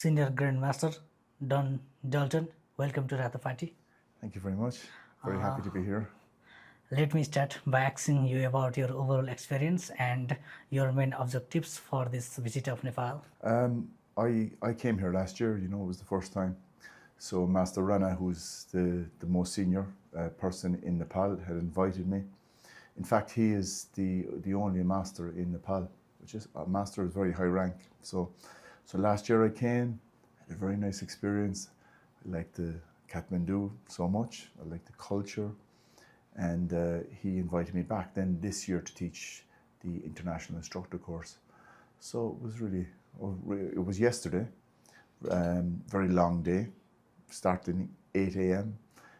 Senior Grandmaster Don Dalton. Welcome to Ratopati. Thank you very much. Very happy to be here. Let me start by asking you about your overall experience and your main objectives for this visit of Nepal. I came here last year, it was the first time. So Master Rana, who's the most senior person in Nepal, had invited me. In fact, he is the only master in Nepal, which is a master is very high rank. So last year I came, had a very nice experience. I liked the Kathmandu so much. I liked the culture. And he invited me back then this year to teach the international instructor course. So it was yesterday, very long day, starting 8 a.m.,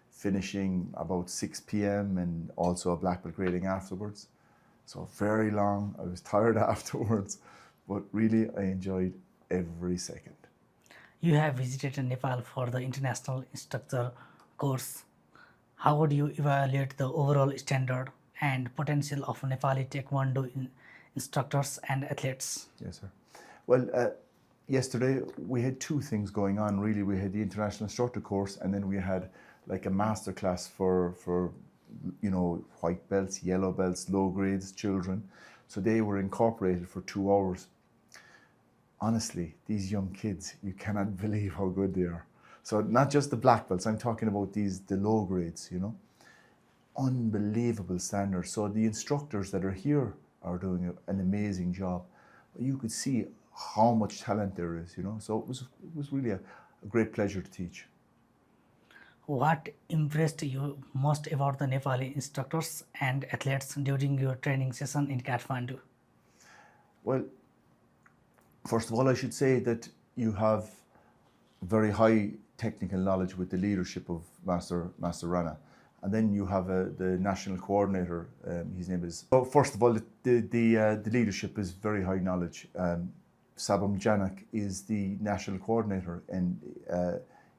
finishing about 6 p.m. and also a black belt grading afterwards. So very long, I was tired afterwards, but really I enjoyed every second. You have visited Nepal for the international instructor course. How would you evaluate the overall standard and potential of Nepali Taekwondo instructors and athletes? Yes, sir. Well, yesterday we had two things going on. Really, we had the international instructor course, and then we had like a master class for white belts, yellow belts, low grades, children. So they were incorporated for 2 hours. Honestly, these young kids, you cannot believe how good they are. So not just the black belts, I'm talking about the low grades, Unbelievable standards. So the instructors that are here are doing an amazing job. You could see how much talent there is, So it was really a great pleasure to teach. What impressed you most about the Nepali instructors and athletes during your training session in Kathmandu? Well, first of all, I should say that you have very high technical knowledge with the leadership of Master Rana. And then you have the national coordinator, his name is... So first of all, the leadership is very high knowledge. Sabam Janak is the national coordinator, and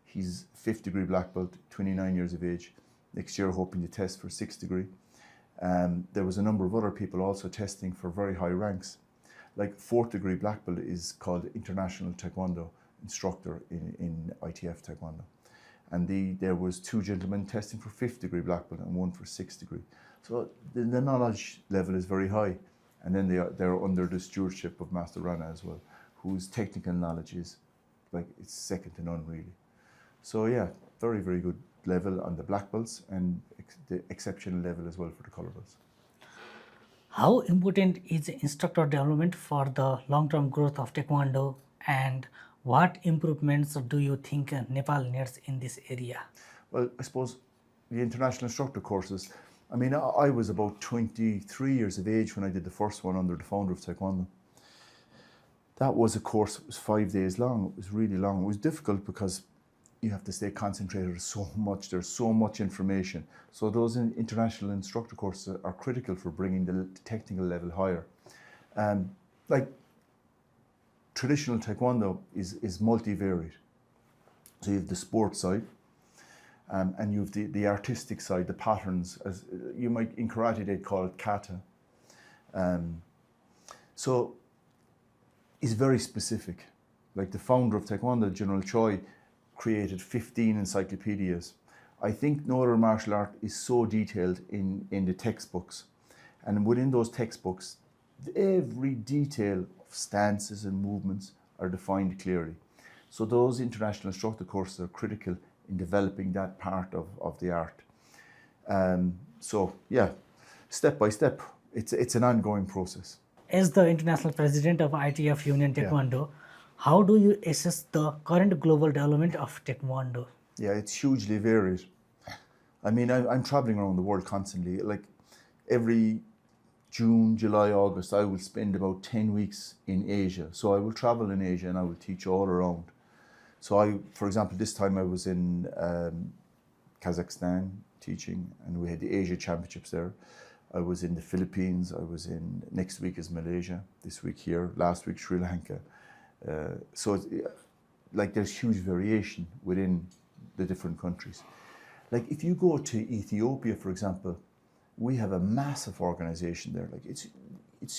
he's 5th degree black belt, 29 years of age. Next year hoping to test for 6th degree. There was a number of other people also testing for very high ranks. Like 4th degree black belt is called International Taekwondo Instructor in ITF Taekwondo. And there was 2 gentlemen testing for 5th degree black belt and 1 for 6th degree. So the knowledge level is very high. And then they're under the stewardship of Master Rana as well, whose technical knowledge is it's second to none really. So yeah, very, very good level on the black belts and the exceptional level as well for the color belts. How important is instructor development for the long-term growth of Taekwondo, and what improvements do you think Nepal needs in this area? Well, I suppose the international instructor courses, I was about 23 years of age when I did the first one under the founder of Taekwondo. That was a course that was 5 days long. It was really long. It was difficult because you have to stay concentrated so much. There's so much information. So those international instructor courses are critical for bringing the technical level higher. Traditional Taekwondo is multivariate. So you have the sports side, and you have the artistic side, the patterns, as you might in karate they'd call it kata. So it's very specific. Like the founder of Taekwondo, General Choi, created 15 encyclopedias. I think no other martial art is so detailed in the textbooks. And within those textbooks, every detail of stances and movements are defined clearly. So those international instructor courses are critical in developing that part of the art. So yeah, step by step, it's an ongoing process. As the international president of ITF Union Taekwondo, how do you assess the current global development of Taekwondo? Yeah, it's hugely varied. I'm traveling around the world constantly. Like every June, July, August, I will spend about 10 weeks in Asia. So I will travel in Asia and I will teach all around. So for example, this time I was in Kazakhstan teaching, and we had the Asia Championships there. I was in the Philippines. Next week is Malaysia. This week here. Last week, Sri Lanka. So there's huge variation within the different countries. Like if you go to Ethiopia, for example, we have a massive organization there. Like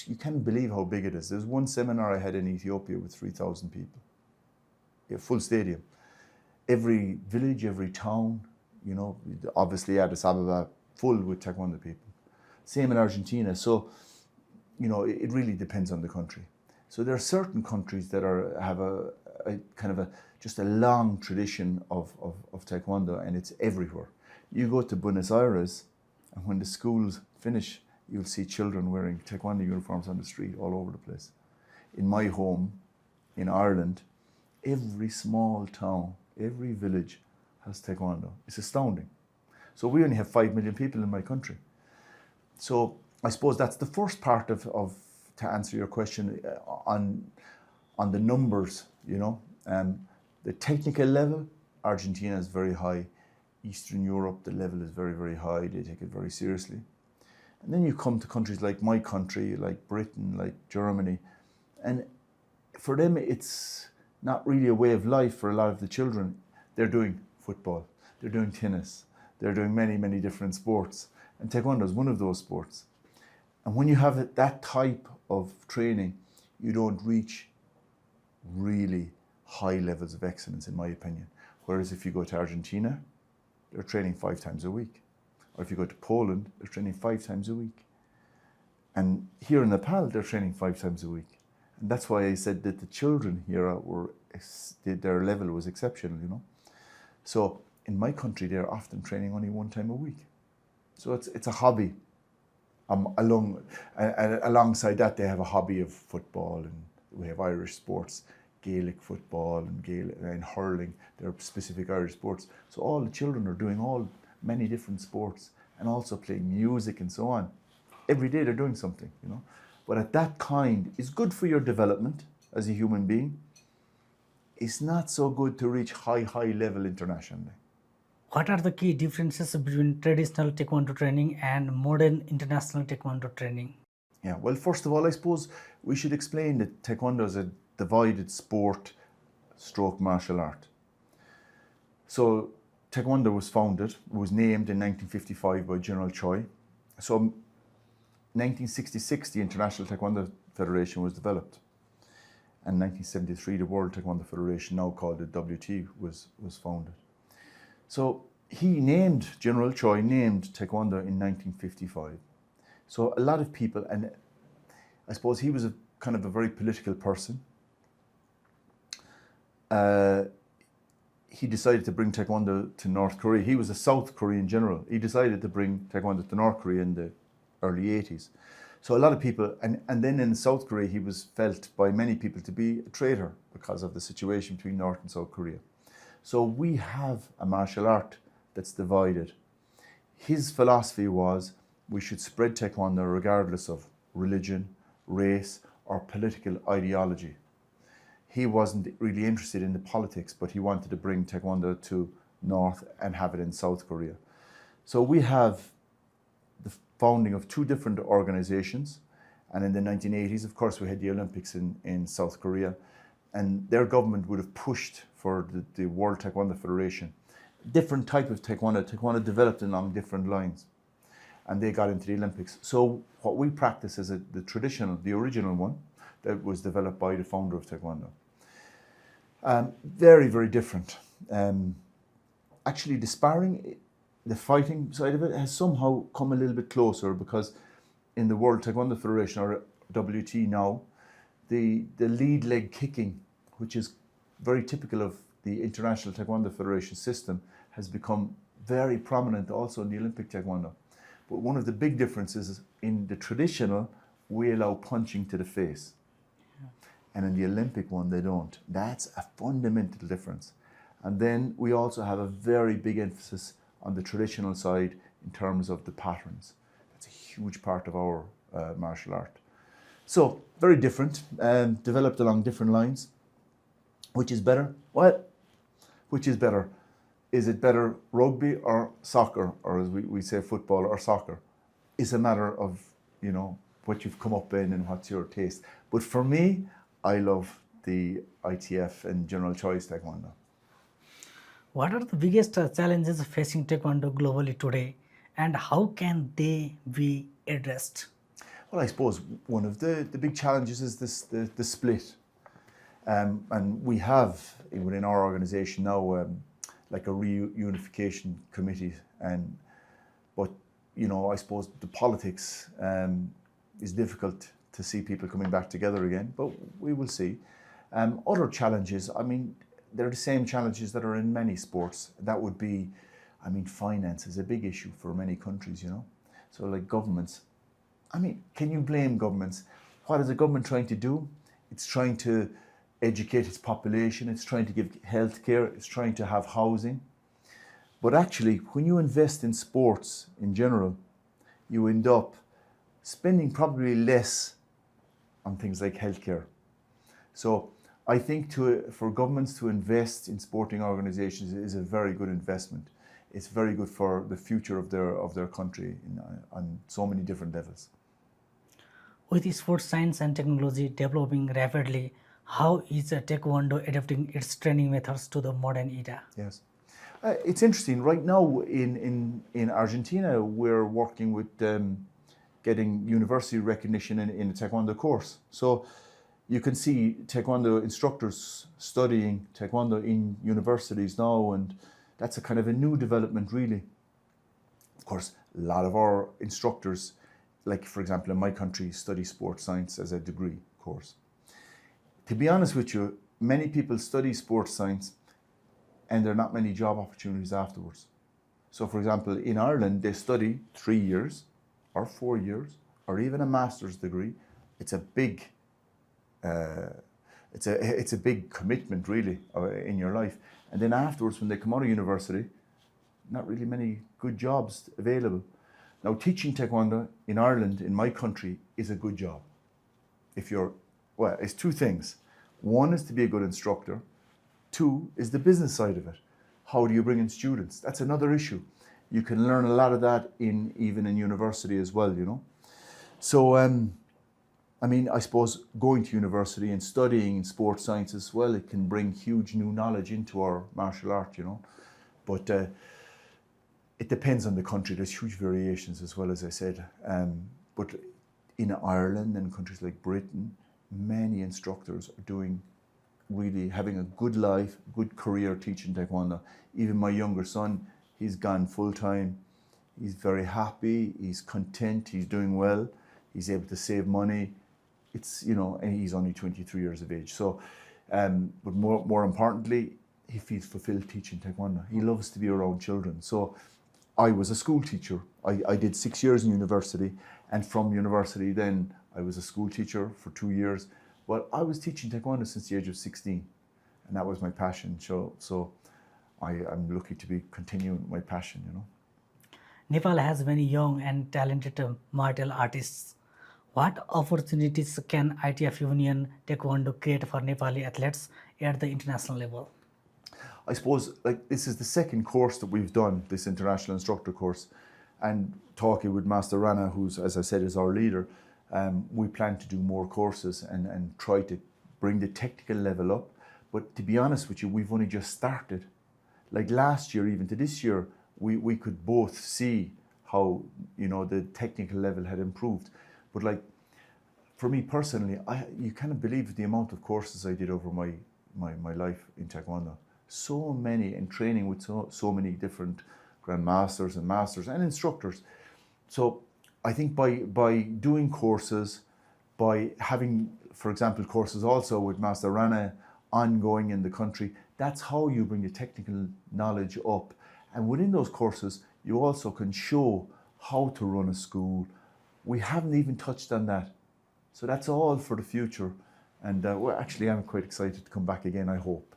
you can't believe how big it is. There's one seminar I had in Ethiopia with 3,000 people. a full stadium. Every village, every town, you know, obviously Addis Ababa full with Taekwondo people. Same in Argentina. So, you know, it really depends on the country. So there are certain countries that have a kind of just a long tradition of Taekwondo, and it's everywhere. You go to Buenos Aires, and when the schools finish, you'll see children wearing Taekwondo uniforms on the street all over the place. In my home, in Ireland, every small town, every village has Taekwondo. It's astounding. So we only have 5 million people in my country. So I suppose that's the first part of to answer your question on the numbers, you know. The technical level, Argentina is very high. Eastern Europe, the level is very, very high. They take it very seriously. And then you come to countries like my country, like Britain, like Germany, and for them it's not really a way of life for a lot of the children. They're doing football, they're doing tennis, they're doing many, many different sports. And Taekwondo is one of those sports. And when you have that type of training, you don't reach really high levels of excellence, in my opinion. Whereas if you go to Argentina, they're training 5 times a week. Or if you go to Poland, they're training 5 times a week. And here in Nepal, they're training 5 times a week. And that's why I said that the children here their level was exceptional, you know. So in my country, they're often training only 1 time a week. So it's a hobby. Alongside that, they have a hobby of football, and we have Irish sports, Gaelic football and hurling. They're specific Irish sports. So all the children are doing many different sports and also playing music and so on. Every day they're doing something, you know. But at that kind, it's good for your development as a human being. It's not so good to reach high level internationally. What are the key differences between traditional Taekwondo training and modern international Taekwondo training? Yeah, well, first of all, I suppose we should explain that Taekwondo is a divided sport stroke martial art. So Taekwondo was named in 1955 by General Choi. So 1966, the International Taekwondo Federation was developed. And 1973, the World Taekwondo Federation, now called the WT, was founded. So General Choi named Taekwondo in 1955. So a lot of people, and I suppose he was a kind of a very political person. He decided to bring Taekwondo to North Korea. He was a South Korean general. He decided to bring Taekwondo to North Korea in the early 80s. So a lot of people, and then in South Korea, he was felt by many people to be a traitor because of the situation between North and South Korea. So we have a martial art that's divided. His philosophy was we should spread Taekwondo regardless of religion, race, or political ideology. He wasn't really interested in the politics, but he wanted to bring Taekwondo to North and have it in South Korea. So we have the founding of 2 different organizations. And in the 1980s, of course, we had the Olympics in South Korea. And their government would have pushed for the World Taekwondo Federation. Different type of Taekwondo. Taekwondo developed along different lines. And they got into the Olympics. So what we practice is the original one that was developed by the founder of Taekwondo. Very, very different. Actually, the sparring, the fighting side of it has somehow come a little bit closer, because in the World Taekwondo Federation, or WT now, the lead leg kicking, which is very typical of the International Taekwondo Federation system, has become very prominent also in the Olympic Taekwondo. But one of the big differences is in the traditional, we allow punching to the face. And in the Olympic one, they don't. That's a fundamental difference. And then we also have a very big emphasis on the traditional side in terms of the patterns. That's a huge part of our martial art. So, very different, developed along different lines. Which is better? Well, which is better? Is it better rugby or soccer, or as we say football or soccer? It's a matter of, you know, what you've come up in and what's your taste. But for me, I love the ITF and General Choi's Taekwondo. What are the biggest challenges facing Taekwondo globally today, and how can they be addressed? Well, I suppose one of the big challenges is the split. And we have within our organisation now like a reunification committee, but I suppose the politics is difficult to see people coming back together again, but we will see. Other challenges, I mean, they're the same challenges that are in many sports. That would be, I mean, finance is a big issue for many countries, So like governments, I mean, can you blame governments? What is a government trying to do? It's trying to educate its population, it's trying to give health care, it's trying to have housing. But actually, when you invest in sports in general, you end up spending probably less on things like healthcare. So I think for governments to invest in sporting organisations is a very good investment. It's very good for the future of their country on so many different levels. With sports science and technology developing rapidly, how is Taekwondo adapting its training methods to the modern era? Yes. It's interesting. Right now in Argentina, we're working with getting university recognition in a Taekwondo course. So you can see Taekwondo instructors studying Taekwondo in universities now, and that's a kind of a new development, really. Of course, a lot of our instructors, like for example in my country, study sports science as a degree course. To be honest with you, many people study sports science and there are not many job opportunities afterwards. So for example, in Ireland, they study 3 years or 4 years or even a master's degree. It's a big it's a big commitment, really, in your life. And then afterwards, when they come out of university, not really many good jobs available. Now, teaching Taekwondo in Ireland, in my country, is a good job. It's two things. One is to be a good instructor. Two is the business side of it. How do you bring in students? That's another issue. You can learn a lot of that even in university as well, So, I mean, I suppose going to university and studying sports science as well, it can bring huge new knowledge into our martial art, But it depends on the country. There's huge variations as well, as I said. But in Ireland and countries like Britain, many instructors are really having a good life, good career teaching Taekwondo. Even my younger son, he's gone full time. He's very happy, he's content, he's doing well, he's able to save money. And he's only 23 years of age. So, but more importantly, he feels fulfilled teaching Taekwondo. He loves to be around children. So I was a school teacher. I did 6 years in university, and from university then I was a school teacher for 2 years. But I was teaching Taekwondo since the age of 16, and that was my passion. So I'm lucky to be continuing my passion, Nepal has many young and talented martial artists. What opportunities can ITF Union Taekwondo create for Nepali athletes at the international level? I suppose this is the second course that we've done, this international instructor course, and talking with Master Rana, who's, as I said, is our leader, we plan to do more courses and try to bring the technical level up. But to be honest with you, we've only just started. Like last year, even to this year, we could both see how the technical level had improved. But for me personally, you can't believe the amount of courses I did over my life in Taekwondo. So many, and training with so many different grandmasters and masters and instructors. So I think by doing courses, by having, for example, courses also with Master Rana ongoing in the country, that's how you bring the technical knowledge up. And within those courses, you also can show how to run a school. We haven't even touched on that. So that's all for the future. And I'm quite excited to come back again, I hope.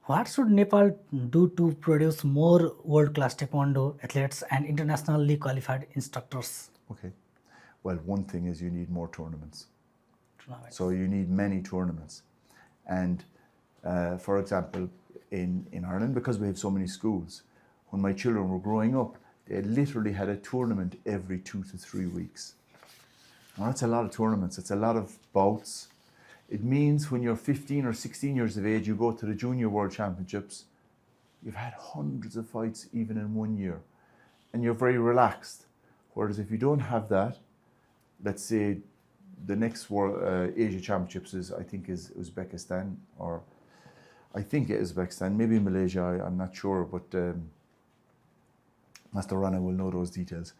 What should Nepal do to produce more world-class Taekwondo athletes and internationally qualified instructors? Okay. Well, one thing is you need more tournaments. So you need many tournaments. And for example, in Ireland, because we have so many schools, when my children were growing up, they literally had a tournament every 2 to 3 weeks. Now, that's a lot of tournaments. It's a lot of bouts. It means when you're 15 or 16 years of age, you go to the Junior World Championships, you've had hundreds of fights even in 1 year, and you're very relaxed. Whereas if you don't have that, let's say the next World Asia Championships I think is Uzbekistan, or I think it is Uzbekistan, maybe Malaysia. I'm not sure, but Master Rana will know those details.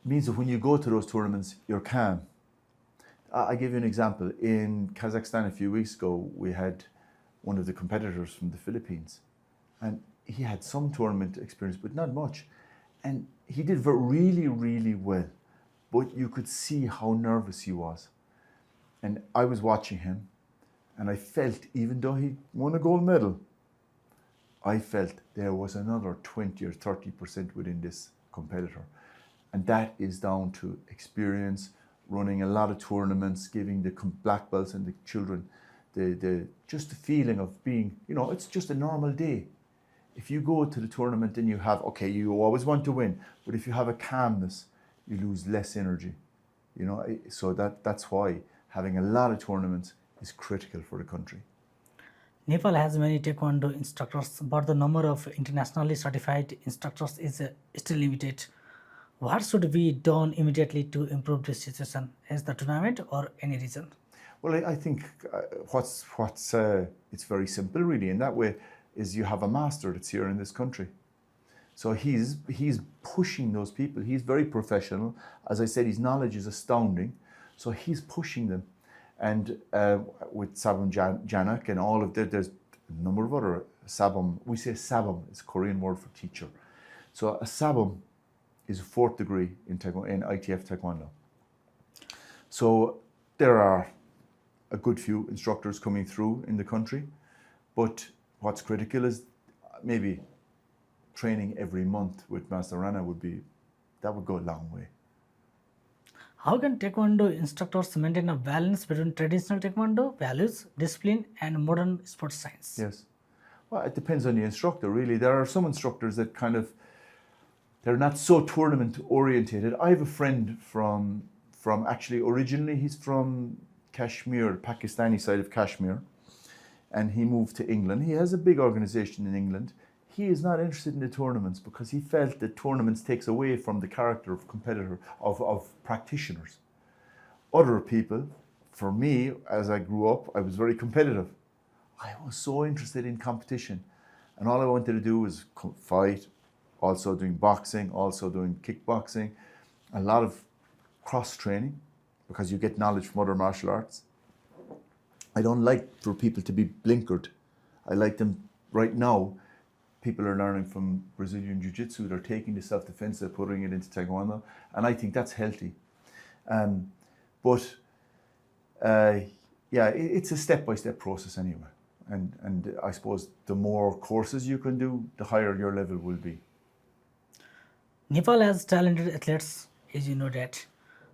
Means that when you go to those tournaments, you're calm. I give you an example. In Kazakhstan a few weeks ago, we had one of the competitors from the Philippines, and he had some tournament experience, but not much. And he did really, really well, but you could see how nervous he was. And I was watching him, and I felt, even though he won a gold medal, I felt there was another 20 or 30% within this competitor. And that is down to experience, running a lot of tournaments, giving the black belts and the children just the feeling of being, it's just a normal day. If you go to the tournament and you have, okay, you always want to win, but if you have a calmness, you lose less energy. So that's why having a lot of tournaments is critical for the country. Nepal has many Taekwondo instructors, but the number of internationally certified instructors is still limited. What should be done immediately to improve this situation? Is the tournament or any reason? Well, I think it's very simple, really. In that way, is you have a master that's here in this country. So he's pushing those people. He's very professional. As I said, his knowledge is astounding. So he's pushing them. And with Sabam Janak and all of that, there's a number of other Sabam. We say Sabam, it's a Korean word for teacher. So a Sabam is a 4th degree in ITF Taekwondo. So there are a good few instructors coming through in the country, but what's critical is maybe training every month with Master Rana would go a long way. How can Taekwondo instructors maintain a balance between traditional Taekwondo values, discipline, and modern sports science? Yes. Well, it depends on the instructor, really. There are some instructors that they're not so tournament orientated. I have a friend from actually originally he's from Kashmir, Pakistani side of Kashmir, and he moved to England. He has a big organization in England. He is not interested in the tournaments because he felt that tournaments takes away from the character of competitor, of practitioners. Other people, for me, as I grew up, I was very competitive. I was so interested in competition, and all I wanted to do was fight, also doing boxing, also doing kickboxing, a lot of cross training, because you get knowledge from other martial arts. I don't like for people to be blinkered. I like them right now. People are learning from Brazilian Jiu-Jitsu. They're taking the self-defense, they're putting it into Taekwondo, and I think that's healthy. It's a step-by-step process anyway. And I suppose the more courses you can do, the higher your level will be. Nepal has talented athletes, as you know that,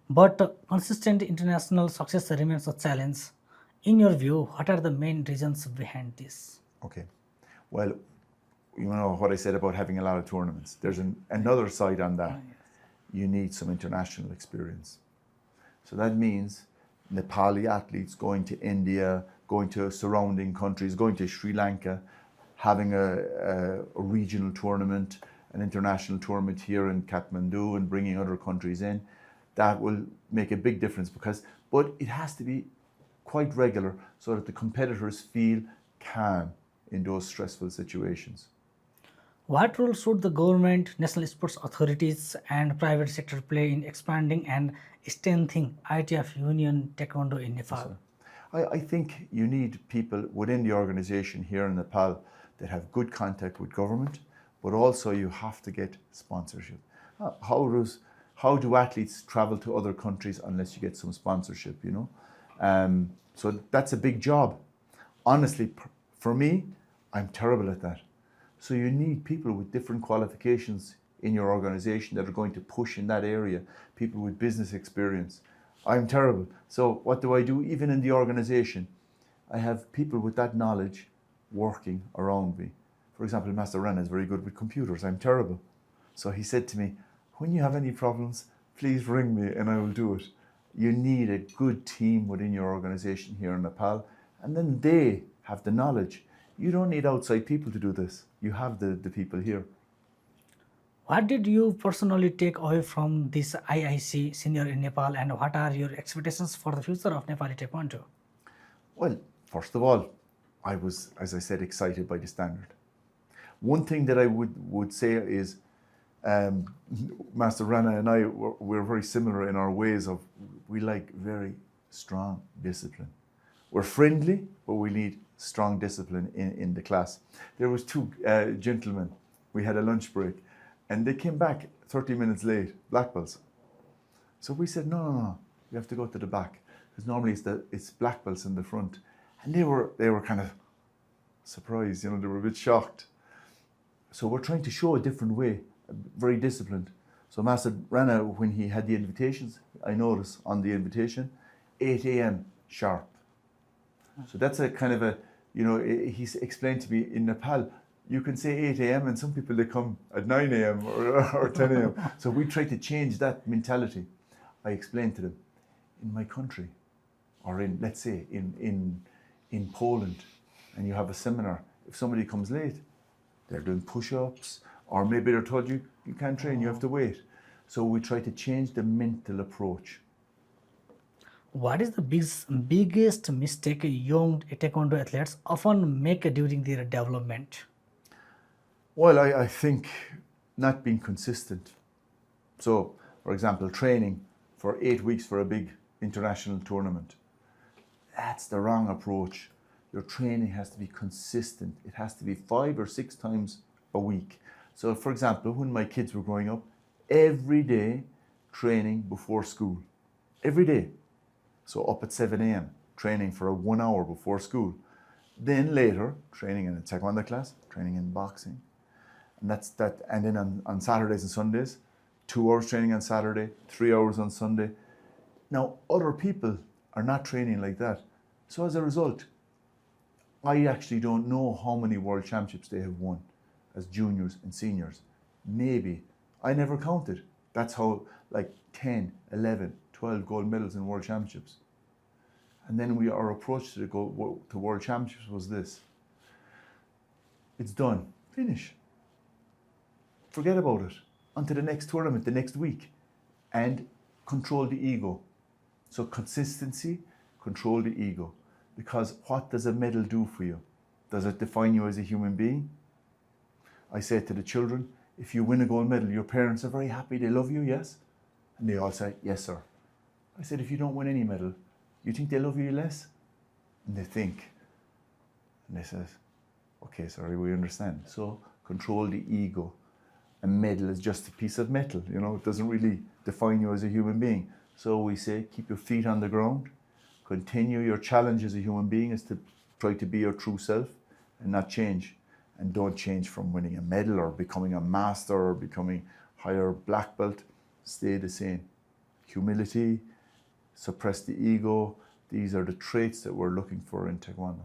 but consistent international success remains a challenge. In your view, what are the main reasons behind this? Okay, well, you know what I said about having a lot of tournaments. There's another side on that. You need some international experience. So that means Nepali athletes going to India, going to surrounding countries, going to Sri Lanka, having a regional tournament, an international tournament here in Kathmandu, and bringing other countries in. That will make a big difference but it has to be quite regular so that the competitors feel calm in those stressful situations. What role should the government, national sports authorities, and private sector play in expanding and strengthening ITF Union Taekwondo in Nepal? I think you need people within the organization here in Nepal that have good contact with government, but also you have to get sponsorship. How do athletes travel to other countries unless you get some sponsorship, So that's a big job. Honestly, for me, I'm terrible at that. So you need people with different qualifications in your organization that are going to push in that area, people with business experience. I'm terrible. So what do I do? Even in the organization, I have people with that knowledge working around me. For example, Master Rana is very good with computers. I'm terrible. So he said to me, when you have any problems, please ring me and I will do it. You need a good team within your organization here in Nepal, and then they have the knowledge. You don't need outside people to do this. You have the people here. What did you personally take away from this IIC senior in Nepal, and what are your expectations for the future of Nepali Taekwondo? Well, first of all, I was, as I said, excited by the standard. One thing that I would say is um, Master Rana and I, we're very similar in our ways of, we like very strong discipline. We're friendly, but we need strong discipline in the class. There was two gentlemen, we had a lunch break, and they came back 30 minutes late, black belts. So we said, no, you have to go to the back, because normally it's black belts in the front. And they were kind of surprised, they were a bit shocked. So we're trying to show a different way, very disciplined. So Master Rana, when he had the invitations, I noticed on the invitation, 8 a.m. sharp. So that's a kind of a, he's explained to me in Nepal, you can say 8 a.m. and some people, they come at 9 a.m. or 10 a.m. So we try to change that mentality. I explained to them, in my country, or in, let's say, in Poland, and you have a seminar, if somebody comes late, they're doing push-ups, or maybe they're told you can't train, you have to wait. So we try to change the mental approach. What is the biggest mistake young Taekwondo athletes often make during their development? Well, I think not being consistent. So, for example, training for 8 weeks for a big international tournament. That's the wrong approach. Your training has to be consistent. It has to be 5 or 6 times a week. So, for example, when my kids were growing up, every day training before school. Every day. So up at 7 a.m., training for 1 hour before school. Then later, training in a Taekwondo class, training in boxing. And that's that. And then on Saturdays and Sundays, 2 hours training on Saturday, 3 hours on Sunday. Now, other people are not training like that. So as a result, I actually don't know how many world championships they have won as juniors and seniors. Maybe. I never counted. That's how, like 10, 11, 12 gold medals in world championships. And then our approach to world championships was this. It's done. Finish. Forget about it. On to the next tournament, the next week. And control the ego. So consistency, control the ego. Because what does a medal do for you? Does it define you as a human being? I say to the children, if you win a gold medal, your parents are very happy, they love you, yes? And they all say, yes, sir. I said, if you don't win any medal, you think they love you less? And they think. And they says, okay, sorry, we understand. So control the ego. A medal is just a piece of metal, it doesn't really define you as a human being. So we say, keep your feet on the ground. Continue your challenge as a human being is to try to be your true self and not change. And don't change from winning a medal or becoming a master or becoming higher black belt. Stay the same. Humility, suppress the ego. These are the traits that we're looking for in Taekwondo.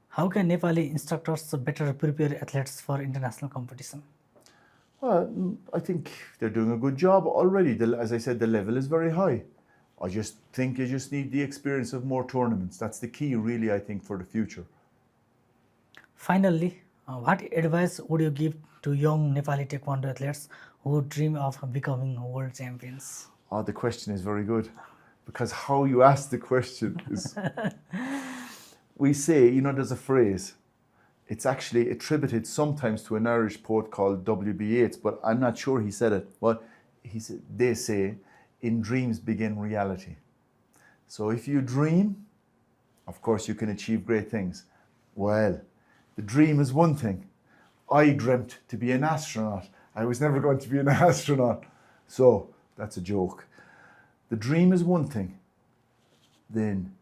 How can Nepali instructors better prepare athletes for international competition? Well, I think they're doing a good job already. As I said, the level is very high. I just think you just need the experience of more tournaments. That's the key, really, I think, for the future. Finally, what advice would you give to young Nepali Taekwondo athletes who dream of becoming world champions? Oh, the question is very good, because how you ask the question is... We say, there's a phrase, it's actually attributed sometimes to an Irish poet called W.B. Yeats, but I'm not sure he said it. But they say, in dreams begin reality. So if you dream, of course you can achieve great things. Well, the dream is one thing. I dreamt to be an astronaut. I was never going to be an astronaut. So that's a joke. The dream is one thing. Then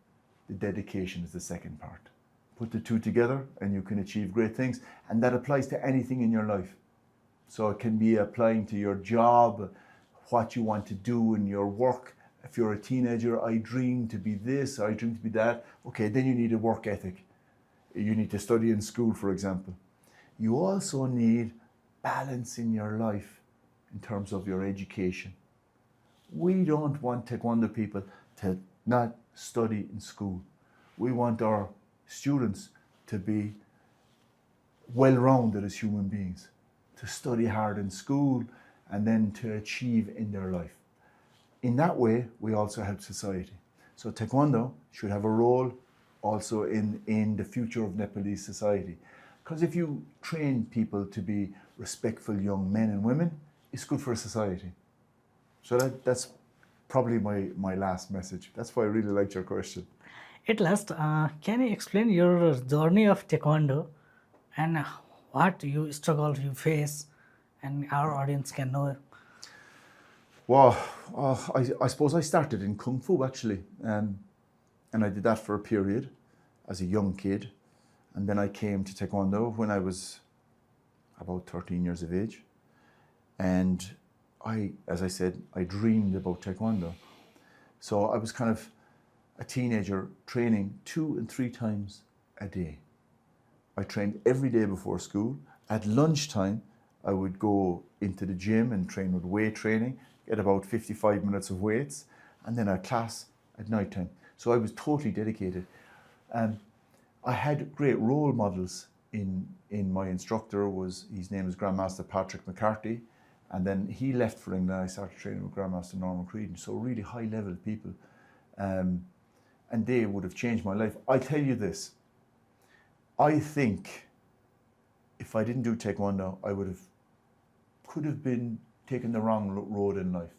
the dedication is the second part. Put the two together and you can achieve great things. And that applies to anything in your life. So it can be applying to your job, what you want to do in your work. If you're a teenager, I dream to be this, I dream to be that. Okay, then you need a work ethic. You need to study in school, for example. You also need balance in your life in terms of your education. We don't want Taekwondo people to not study in school. We want our students to be well-rounded as human beings. to study hard in school, and then to achieve in their life. In that way, we also help society. So Taekwondo should have a role also in the future of Nepalese society. Because if you train people to be respectful young men and women, it's good for society. So that's probably my last message. That's why I really liked your question. At last, can you explain your journey of Taekwondo and what you struggle you face, and our audience can know? Well, I suppose I started in Kung Fu actually, and I did that for a period as a young kid. And then I came to Taekwondo when I was about 13 years of age. And as I said, I dreamed about Taekwondo. So I was kind of a teenager training 2 and 3 times a day. I trained every day before school. At lunchtime, I would go into the gym and train with weight training, get about 55 minutes of weights, and then a class at night time. So I was totally dedicated. I had great role models in my instructor. His name is Grandmaster Patrick McCarthy, and then he left for England. I started training with Grandmaster Norman Creedon, so really high level people, and they would have changed my life. I tell you this, I think if I didn't do Taekwondo, I could have been taking the wrong road in life.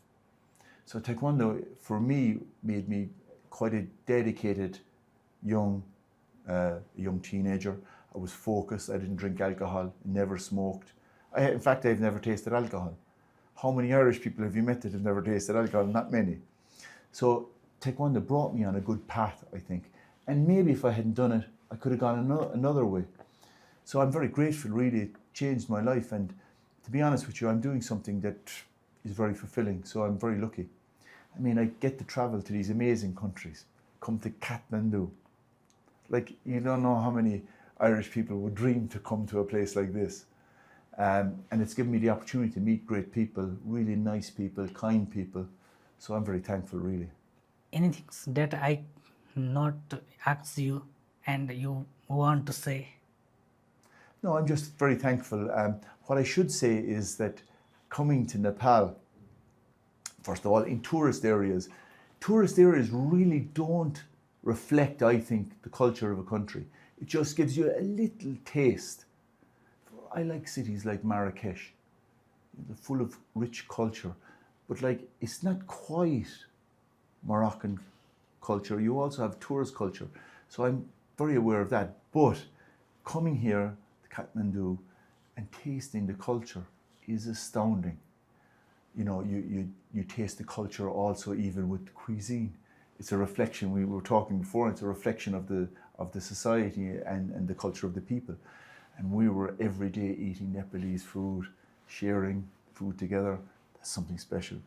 So Taekwondo for me made me quite a dedicated young teenager. I was focused. I didn't drink alcohol, never smoked. In fact, I've never tasted alcohol. How many Irish people have you met that have never tasted alcohol? Not many. So Taekwondo brought me on a good path, I think. And maybe if I hadn't done it, I could have gone another way. So I'm very grateful, really. It changed my life. And to be honest with you, I'm doing something that is very fulfilling. So I'm very lucky. I mean, I get to travel to these amazing countries, come to Kathmandu. Like, you don't know how many Irish people would dream to come to a place like this. And it's given me the opportunity to meet great people, really nice people, kind people. So I'm very thankful, really. Anything that I not ask you and you want to say? No, I'm just very thankful. What I should say is that coming to Nepal, first of all, in tourist areas really don't reflect, I think, the culture of a country. It just gives you a little taste. I like cities like Marrakesh. They're full of rich culture, but like it's not quite Moroccan culture. You also have tourist culture. So I'm very aware of that. But coming here to Kathmandu and tasting the culture is astounding. You know, you taste the culture also even with the cuisine. It's a reflection, we were talking before, it's a reflection of the society and the culture of the people. And we were every day eating Nepalese food, sharing food together. That's something special.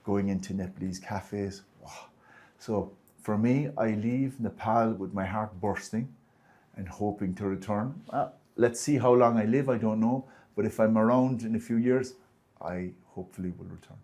Going into Nepalese cafes. Wow. So for me, I leave Nepal with my heart bursting and hoping to return. Let's see how long I live, I don't know. But if I'm around in a few years, I hopefully will return.